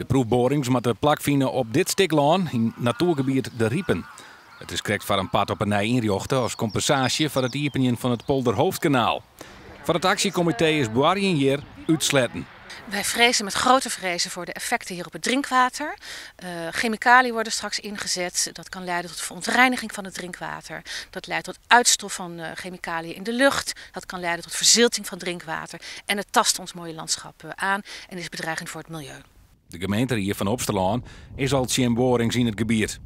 De proefborings moeten plak vinden op dit stiklaan in natuurgebied De Riepen. Het is correct voor een pad op een nij inrichten als compensatie voor het iepenjen van het Polderhoofdkanaal. Voor het actiecomité is Boarien hier uitsletten. Wij vrezen met grote vrezen voor de effecten hier op het drinkwater. Chemicaliën worden straks ingezet. Dat kan leiden tot verontreiniging van het drinkwater. Dat leidt tot uitstof van chemicaliën in de lucht. Dat kan leiden tot verzilting van drinkwater. En het tast ons mooie landschap aan en is bedreigend voor het milieu. De gemeente hier van Opstelaan is al tien borings in het gebied.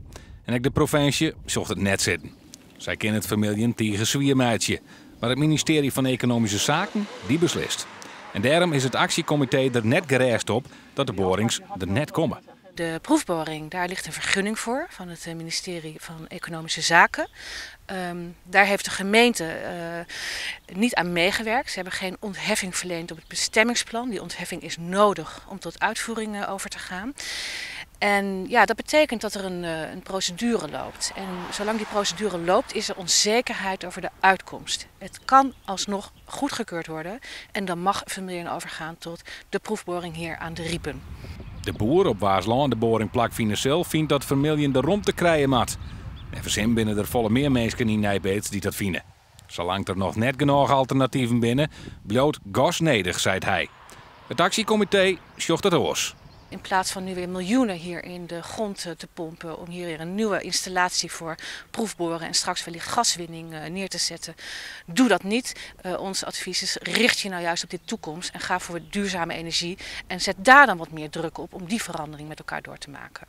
En ook de provincie zocht het net zitten. Zij kennen het familie tegen zwiermeidje. Maar het ministerie van Economische Zaken die beslist. En daarom is het actiecomité er net gereisd op dat de borings er net komen. De proefboring, daar ligt een vergunning voor van het ministerie van Economische Zaken. Daar heeft de gemeente niet aan meegewerkt. Ze hebben geen ontheffing verleend op het bestemmingsplan. Die ontheffing is nodig om tot uitvoering over te gaan. En ja, dat betekent dat er een procedure loopt. En zolang die procedure loopt, is er onzekerheid over de uitkomst. Het kan alsnog goedgekeurd worden en dan mag Vermiljen overgaan tot de proefboring hier aan De Riepen. De boer op Waaslaan de boring plak zelf vindt dat Vermiljen de romp te krijgen mat. En verzin binnen er volle meer mensen in Nijbeets die dat vinden. Zolang er nog net genoeg alternatieven binnen, bloot gas nedig, zei hij. Het actiecomité zocht het oors. In plaats van nu weer miljoenen hier in de grond te pompen om hier weer een nieuwe installatie voor proefboren en straks wellicht gaswinning neer te zetten, doe dat niet. Ons advies is, richt je nou juist op de toekomst en ga voor duurzame energie en zet daar dan wat meer druk op om die verandering met elkaar door te maken.